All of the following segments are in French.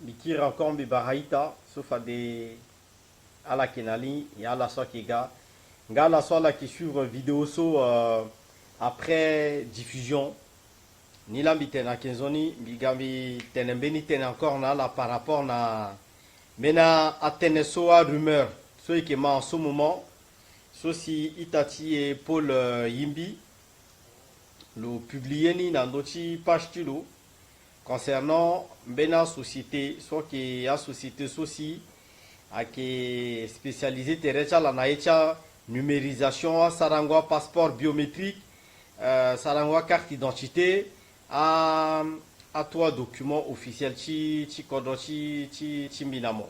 bikira encore bibaraita sauf à des à la kenali et à la sokiga nga la sola qui suivre vidéo so après diffusion ni la bitena kenzoni bigambi tenembeni ten encore na la par rapport na mena ateneso a rumeur so qui en ce moment so si Itati et Paul Yimbi le publié ni dans d'autres page tilo concernant bena société soit qui a société aussi à qui spécialisé terrestre la naïcha numérisation sarangwa passeport biométrique sarangwa carte d'identité à toi document officiel chi kodochi chi minamo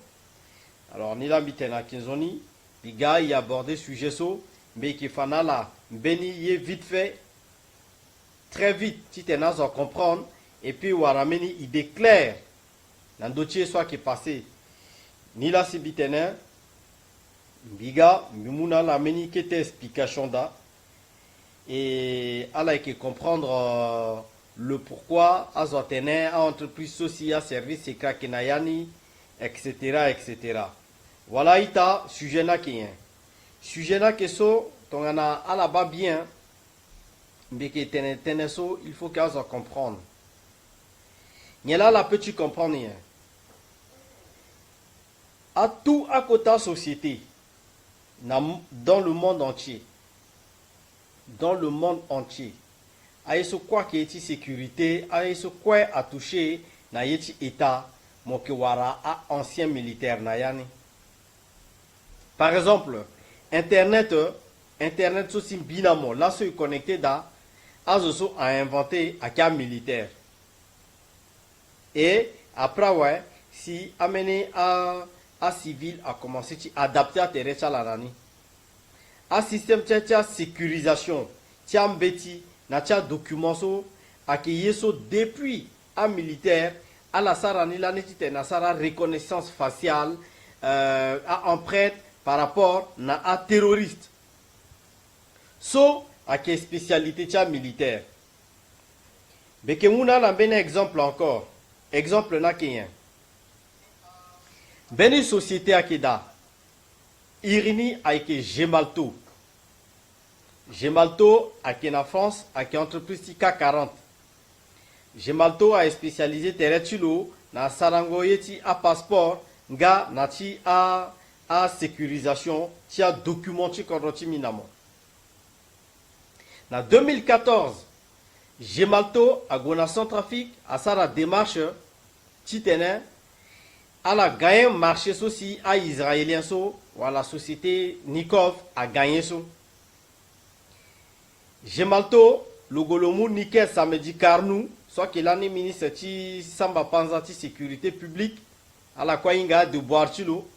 alors ni la bitena kinzoni biga y aborder sujet so mais qui fana la beni y vite fait très vite si tu n'as à comprendre et puis warameni il déclare dans dossier soit qui est passé ni la sibitene biga mimuna la meni qui était explication da et ala qui comprendre le pourquoi azotene a entreprise sociale service et krakenayani etc. Voilà ita sujet na qui sujet na que so tongana ala ba bien mais que teneso il faut qu'az comprendre ni là la petit comprendre rien à tout à côté société dans le monde entier ayeso quoi qui est sécurité ayeso quoi a touché na yeti état mon que wara a ancien militaire na yani par exemple internet aussi binamo là se connecté da azoso a inventé à cas militaire et après ouais si amené à civil a commencé à adapter à terrestre la nani à système tia sécurisation tia mbeti na tia document so accueillir so depuis à militaire à la sarani la netite na sara reconnaissance faciale à empreinte par rapport na à terroriste so à quelle spécialité tia militaire mais que muna la ben exemple encore exemple na kien beni société akeda irini aike Gemalto ake na France ake entreprise tika 40 Gemalto a spécialisé terretulo na sarango yeti a passeport nga na ti a sécurisation ti a documenti kodoti minamo na 2014 Gemalto a gona Centrafrique a sara démarche ti tenen à la gagné marché aussi à israélien so ou à la société Nikov a gagné so Gemalto le golomu Nikel samedi Karnou soit qu'il a ministre ti samba panzati sécurité publique à la koinga de boartilo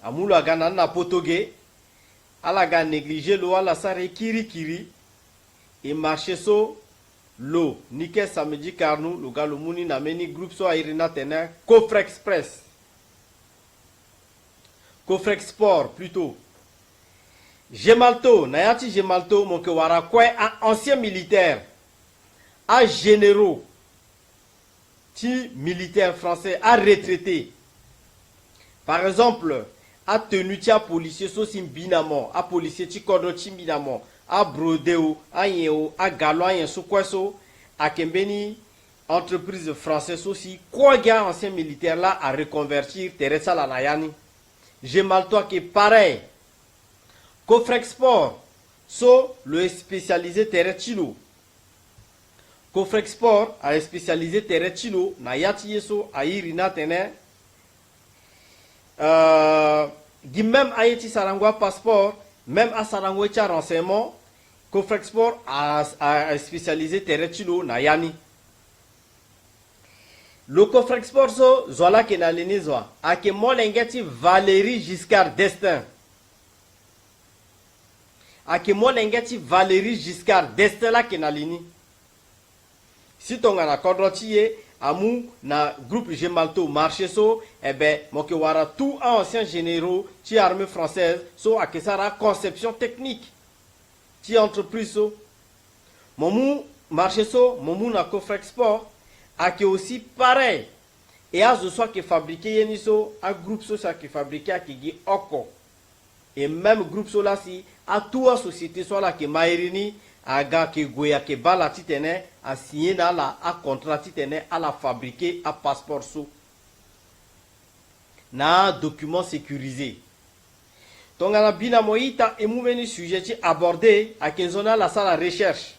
amula gana na potoge à la ga négligé lo à la sare kiri et marché so lo Nikel samedi Karnou le galomuni na meni groupe so a irina tena Coffre Express Cofrexport plutôt. Gemalto, Nayati Gemalto, mon kewara quoi, un ancien militaire, un généraux, ti militaire français, un retraité. Par exemple, a tenu tia policier sosim binamo, a policier ti kodochi binamo, a brodeo, a yeo, a galo, a yenso kweso, a kembeni entreprise française aussi, quoi gars ancien militaire là à reconvertir Teresa la Nayani. Gemalto qui est pareil. Cofrexport, so le spécialisé terretino. Cofrexport a spécialisé terretino, na yati yeso a irina tene. Même a yeti sarangwa passeport, même à sarangwa tia renseignement, Cofrexport a spécialisé terretino na yani. Le Cofrexport so zola ke na leni zoa ake molengeti Valérie Giscard d'Estaing ake molengeti Valérie Giscard d'Estaing la ke na leni si tonga na kodrotiye amu na groupe Gemalto marché so moke wara tout ancien généraux ti armée française so ake sara conception technique ti entreprise so momu marché so momu na Cofrexport a qui aussi pareil et à ce soit qui fabriqué yeniso un groupe social qui fabriqué à qui oko et même groupe sola si à toute société soit là qui mairini aga qui goya qui bala titene a signé dans la a contrat titene à la fabriquer à passeport sous na document sécurisé. Donc, à bina moïta et mouveni sujet abordé à Kenzona la salle de recherche.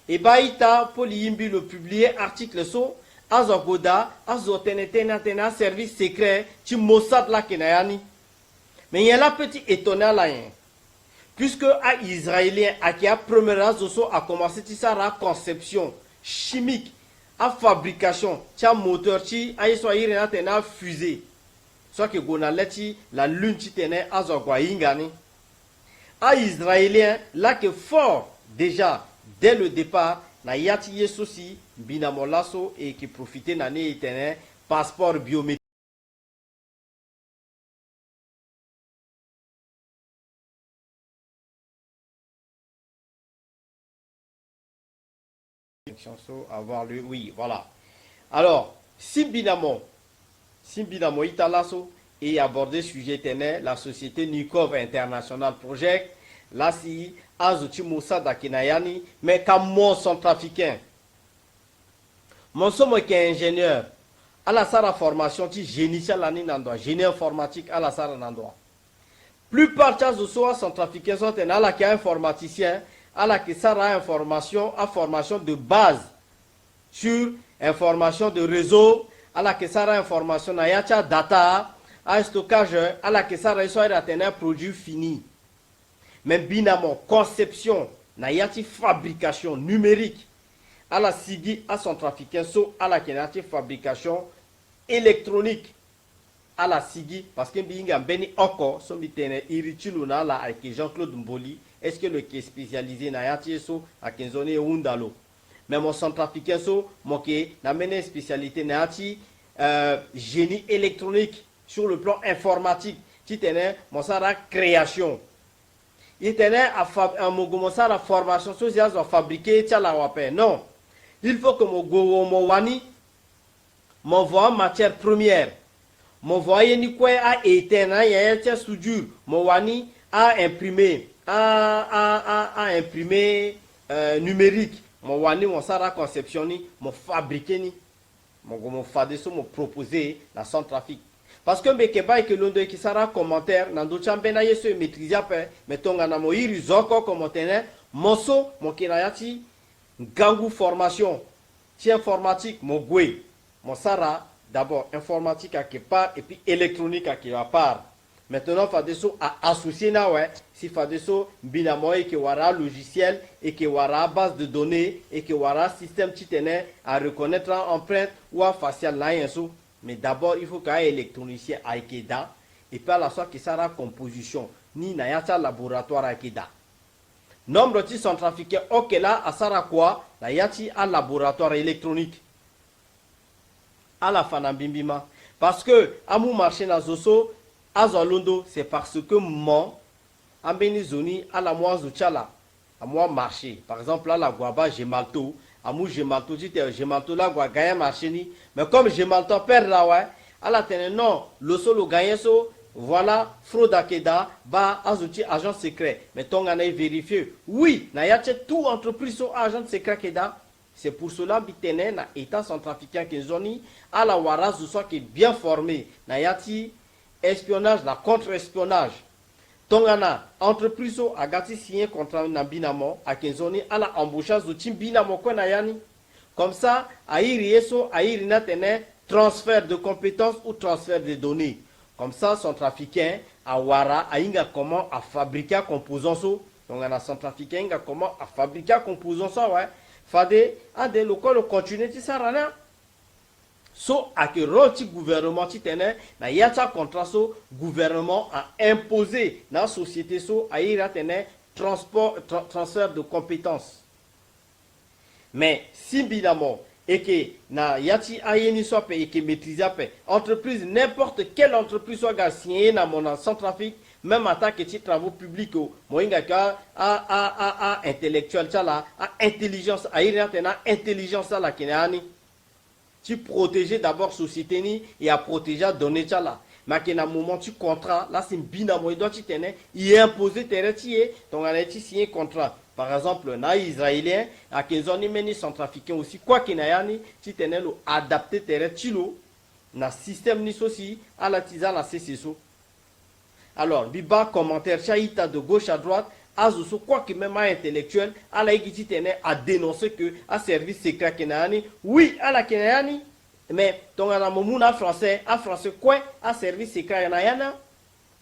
Et baïta pour l'imbi le publier article so azogoda azotenetena service secret ti Mossad la kenayani. Mais il y a la petite étonnant là. Puisque à Israélien à qui a première zoso a commencé la conception chimique à fabrication ti moteur ti a soit irena fusée. Soit que gonaleti la lune ti tenait à ingani. À Israélien, là que fort déjà dès le départ, na yati yesosi binamolaso et qui profitait n'année éternel passeport biométrique. Avoir le oui voilà. Alors si binamo italaso et aborder sujet ténè la société Nikov International Project là si azuti Mossad Akinayani mais comme mon centrafricain mon somme qui est ingénieur à la sara formation qui génie l'année n'endroit génie informatique à la sara n'endroit plupart des soins centrafricains sont à la qui est informaticien à la qui sera information à formation de base sur information de réseau à la qui sera information à yacha data à stockage à la que ça reçoit un produit fini. Mais binamo conception na yati fabrication numérique à la sigi à son trafiquant so à la kenati fabrication électronique à la sigi parce que binga beni encore so mitene iritilu na la avec Jean-Claude Mboli est-ce que le qui est spécialisé na yati so à kenzone undalo mais mon centrafricain so mon qui na mené spécialité na yati génie électronique sur le plan informatique, qui tenait mon sara création. Il tenait à la formation sociale à fabriquer la wapé. Non. Il faut que mon wani m'envoie matière première. Mon voyez ni quoi à éteindre, il y a un soudure. Mon wani à imprimer, à imprimer numérique. Mon wani, mon sara conception ni, mon fabriquer ni. Mon fadeso, mon proposer la centrafrique. Parce que mbekeba et que l'on doit qui sera commentaire dans d'autres chambres se maîtriser après mettons à mo iri zoko commentaire moso mon kinayati gangu formation ti informatique mon gwe mon sara d'abord informatique à quelque part et puis électronique à quelque part maintenant fadeso à associer na ouais si fadeso binamo et que wara logiciel et que wara base de données et que wara système ti tenait à reconnaître empreinte ou à facial là yenso. Mais d'abord, il faut qu'il y ait un électronicien à Ikeda et par la sorte que ça sera composition. Ni n'ayata laboratoire à Ikeda. Nombre de centrafricains, ok là, à Sara quoi? La yati à laboratoire électronique. À la Fanabimbima. Parce que, à mon marché na Zoso, à Zolondo, c'est parce que mon, à Benizoni, à la moi Zuchala, à moi marché. Par exemple, à la Guaba, j'ai malto. Amou Gemalto, Gemalto là, quoi, gagner marché ni. Mais comme Gemalto perd là, ouais, à la tête, non, le solo gagne so, voilà, fraude à Keda, bah, azouti, agent secret. Mais ton gana vérifié. Oui, na yache tout entreprise so agent secret Keda. C'est pour cela que na état centrafricain qui zoni, à la waraz, soit qui est bien formé. Na yati, espionnage, la contre-espionnage. Tongana entreprise a gati signé contrat na binamo à Kenzoni à la embauchage de tim binamo kona yani comme ça a irieso a irina tene transfert de compétences ou transfert de données comme ça centrafricain a wara a inga comment à fabriquer composants so tongana centrafricain inga comment à fabriquer composants so ouais fade a des locaux continuer ti sarana so à que roti gouvernement ti tene na yata contrat so gouvernement a imposé na société so a ira tene transfert de compétences mais si bilamment et que na yati ayeni so pe et que maîtriser pe entreprise n'importe quelle entreprise soit signé na mon Centrafrique même attaque et travaux publics moinga ka intellectuel tala a intelligence a ira tene intelligence la kinani tu protéger d'abord société ni et à protéger donner ça là. Mais à un moment tu contrat là c'est bien moi doit tu tenir il est imposé terre tu es donc on a signé contrat. Par exemple na israélien à 15 ans ni meni centrafricain aussi quoi qu'il n'ait tu tenais le adapter terre tu lo na système ni aussi à la tisa la CCSO. Alors biba commentaire chaïta de gauche à droite azuso quoi que même intellectuel à la igiti tenait à dénoncer que à service secret kenani oui à la kenani mais ton à momuna français quoi à service secret yana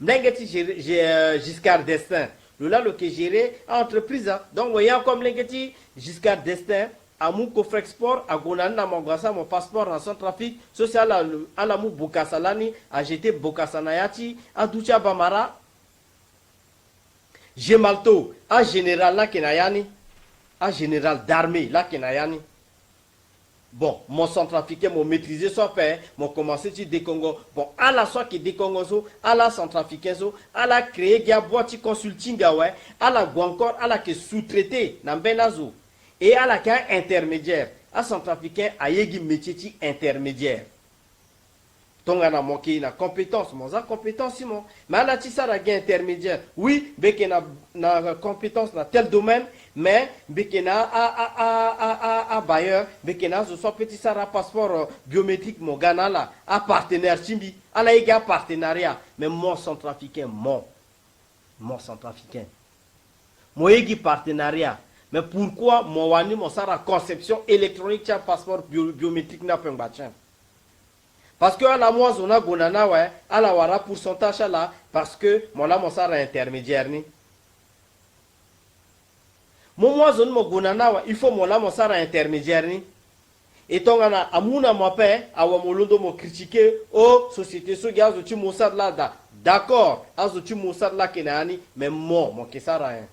n'engeti Giscard d'Estaing le là le que gérer entreprise donc voyant comme l'engeti Giscard d'Estaing à mon coffre export à gonana mon grâce mon passeport en Centrafrique social à la mou bokasalani à jeter bokasanayati à doucha bamara Gemalto, un général là kenayani, un général d'armée là kenayani. Bon, mon centrafricain, mon maîtrisé soit fait, mon commencé sur des Congo. Bon, à la soit qui des Congo, à la centrafricain, à la créer, qui a boîte consulting, à la encore, à la qui sous-traité, dans Benazo. Et à la qui intermédiaire, à centrafricain, à yegi métier intermédiaire. Tongana moki na compétence mon za compétence mon mais là tu ça la gain intermédiaire oui beke na compétence dans tel domaine mais beke na a bailleur beke na je soit petit ça passeport biométrique mon Ghana là à partenaire chimbi à la éga partenariat mais mon centrafricain mon centrafricain mon égi partenariat mais pourquoi mon wani mon ça la conception électronique tiens passeport biométrique n'a pas un parce que à la moise on a gonana ouais à la wara pourcentage là parce que mon là mon sara intermédiaire ni mon moise on mo gonana ouais il faut mon là mon sara intermédiaire ni et ton ana amuna mo pe awa molondo mo critiquer oh société so gaz tu moussad là d'accord azo tu moussad là kenani mais mon qui sara rien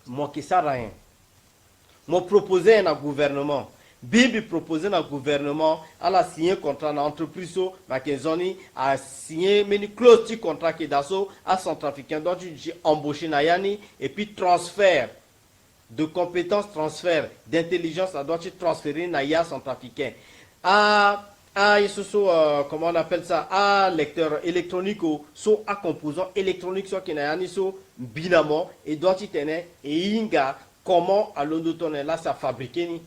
mon qui sara rien mo proposer un gouvernement Bibi proposé dans le gouvernement à la signer contrat dans l'entreprise Mackenzie a signé une clause de contrat qui d'assaut à Centrafricain donc j'ai embauché Nayani et puis transfert de compétences transfert d'intelligence à doit transférer Naya Centrafricain à comment on appelle ça à lecteur électronique so à composant électronique soit qui Nayani so binamo et doit y tenir et inga comment à l'ondoton là ça fabriqué ni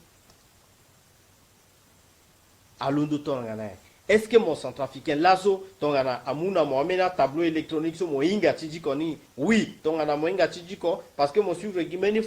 à l'ondo tongana est-ce que mon centrafricain lazo tongana amuna mo amena tableau électronique so mo inga tiji koni oui tongana mo inga tiji ko parce que mon suivre gimeni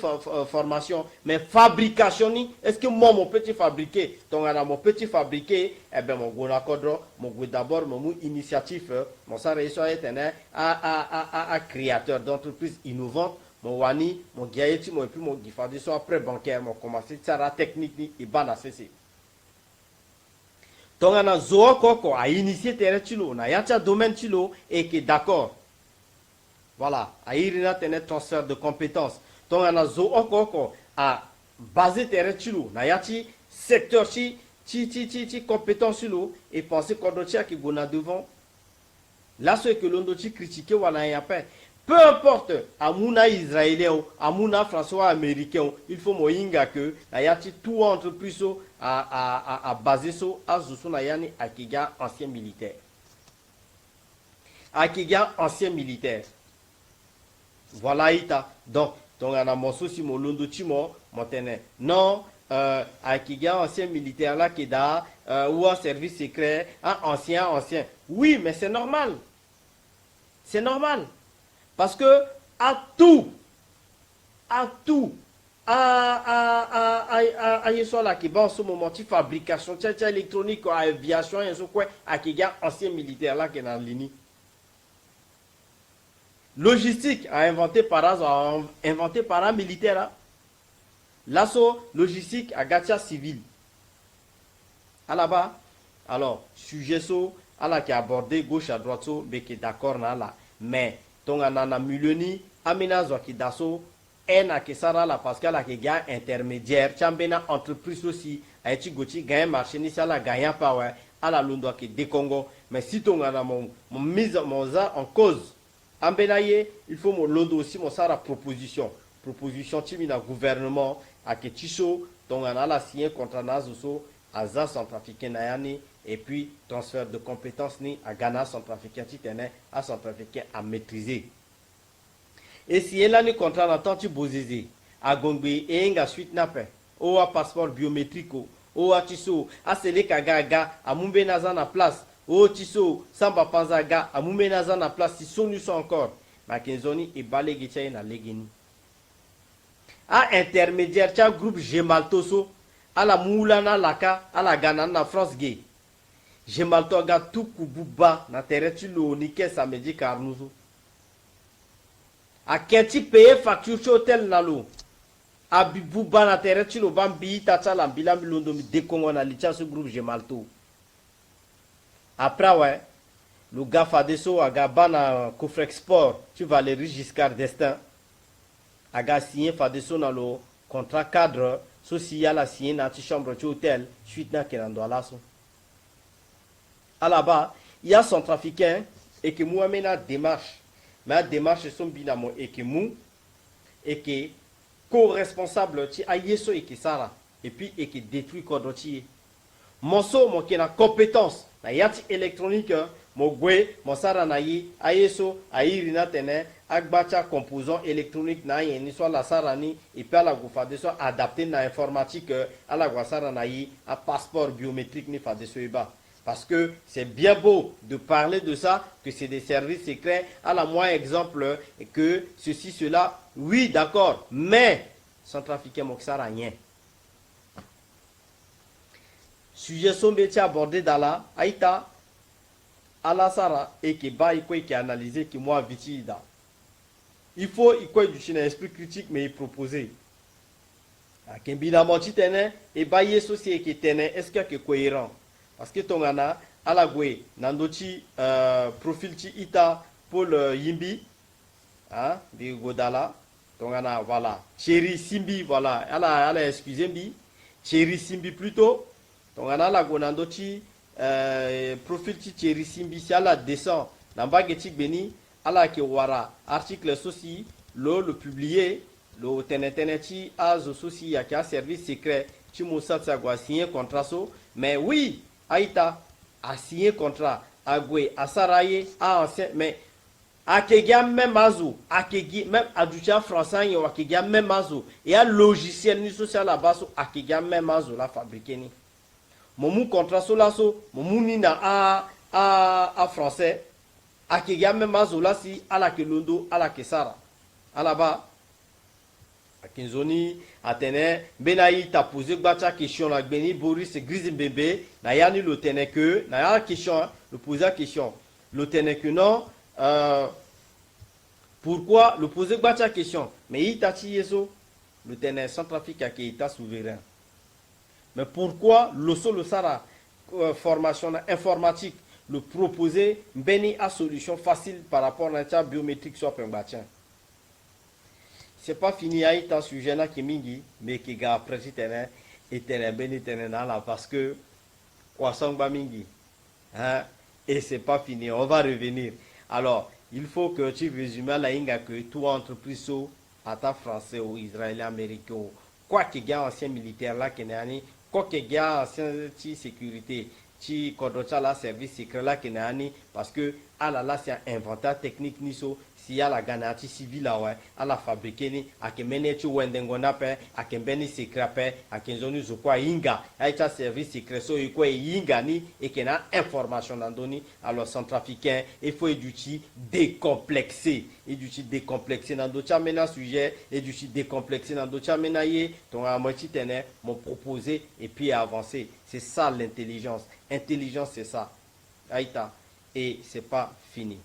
formation mais fabrication ni est-ce que moi mon petit fabriquer tongana mon petit fabriquer eh ben mon gona kodro mon go d'abord mon initiative mon ça réussir être à créateur d'entreprise innovante mon wani mon gaeti mon et puis mon gifadi so après bancaire mon commencer ça technique ni et bana cc donc on a zoa koko a initié terre chilo na yacha domaine chilo et que d'accord voilà a irina tenet transfert de compétences donc on a zoa koko a basé terre chilo na yachi secteur chi compétence chilo et penser kodocha qui gona devant là ce que l'on doit critiquer wala y a pas peu importe amuna israélien amuna françois américain il faut moyinga que na yachi tout entreprise à baser so à Zusuna yani Akiga ancien militaire. Akiga ancien militaire. Voilà ita. Donc on a mon souci mon londo chimo montene. Non Akiga ancien militaire là qui da ou un service secret ancien. Oui, mais c'est normal. C'est normal parce que à tout soit là qui va en ce moment de fabrication électronique aviation et ce quoi à qui gars ancien militaire là qui est dans la ligne logistique a inventé par un militaire l'assaut logistique à gacha civil à là-bas alors sujet so à la qui a abordé gauche à droite so mais qui est d'accord là mais ton anana milioni aménage qui dasso en que ça là parce que la qui gagne intermédiaire chambena entreprise aussi a été goti gagne marché ni ça la gagne pas ouais à la londo qui des Congo mais si ton ana mon mise en cause ambenaye il faut mon londo aussi mon ça la proposition timina gouvernement à que tiso donc on a la signé contre Nazoso à za centrafricain nayani et puis transfert de compétences ni à Ghana centrafricain titane à centrafricain à maîtriser et si elle a ni contrat n'entend tu bozézé à Gombe et nga suite nape ou à passeport biométrique ou à tiso à sele kagaga à mumbe naza na place ou tiso samba panzaga à mumbe naza na place si sonu sont encore makenzoni et balégé na legeni à intermédiaire tia groupe Gemaltoso à la moulana laka à la Ghana na France gay Gemalto ga tout kububa na terretu lo ni ke samedi carnuzo a kenti payer facture hotel na lo a bibuba na terretu lo bambi tata la bilambi londo mi décongo na litia ce groupe Gemalto après ouais le gars Fadeso a gabana Cofrexport tu vas les Giscard d'Estaing a ga signé Fadeso na lo contrat cadre social a signé na ti chambre de hôtel suite na kenando alaso à là-bas il y a centrafricain et que moi mena démarche mais la démarche son binamo et que mou et que co-responsable ti ayeso et que sara et puis et que détruit kodoti monso mon qui na compétence na yati électronique mo gwe mo sara na yi ayeso ayiri na tene agbacha composant électronique na yeni soit la sara ni et puis à la gofa de soit adapté na informatique à la sara na yi à passeport biométrique ni fa de soeba. Parce que c'est bien beau de parler de ça, que c'est des services secrets. À la moins exemple que ceci, cela, oui, d'accord, mais centrafricain Moksara, rien. Sujet sombéti abordé dans la Aïta, Alasara, et qui bat, et qui analysé, qui moi, vitida. Il faut, du chien esprit critique, mais il proposait. Kembina Monti tene, et bailler société qui tene, est-ce qu'il y a cohérent? Parce que tongana alagwe nandochi profil ti ita Paul Yimbi hein de Godala tongana voilà Chéri Simbi voilà ala excusez-moi Chéri Simbi plutôt tongana la gonandochi profil ti Chéri Simbi si ala descend namba getik beni ala ke wara article soci le publié le tenetenti azo soci ya ka service secret ti Moussa Tsagwa signé contrat so mais oui Aïta a signé contrat à Goué, à Saraye, à ancien, mais à Kegia même Azou, à Kegia même à Ducha français, à Kegia même Azou, et à logiciel ni social à base à Kegia même Azou la fabriqué ni. Mon contrat sur la so, mon nina à français, à Kegia même Azou là si à la Kelondo, à la Kesara, à la bas. Kinzoni atene benayi ta posé bacha question la beni Boris Grizimbembe na yani le tene que na ya question le poser la question le tene que non pourquoi le poser bacha question mais itati yeso le tene Centrafrique qui est souverain mais pourquoi le solo sara formation informatique le proposer beni a solution facile par rapport à la biométrique soit un bâtiment. C'est pas fini à être un sujet là qui mingi mais qui ga après terrain et terrain béni terrain là parce que croissant ba mingi hein et c'est pas fini on va revenir alors il faut que tu résumes la inga que toi entreprise so ata français ou israélien américain quoi que ga ancien militaire là qui n'est quoi que ga ancien sécurité ti kodocha la service secret là qui n'est parce que à la là c'est un inventaire technique ni so si à la ganati civil là ouais à la fabriquer ni à que mener tu wendengona pe à que beni secret pe à que zoni zo quoi inga aita service secret so quoi inga ni et que na information dans doni alors centrafricain il faut éduquer décomplexé dans d'autres mena sujet éduquer décomplexé dans d'autres mena yé ton à moitié tené m'ont proposé et puis avancer c'est ça l'intelligence c'est ça aita et c'est pas fini.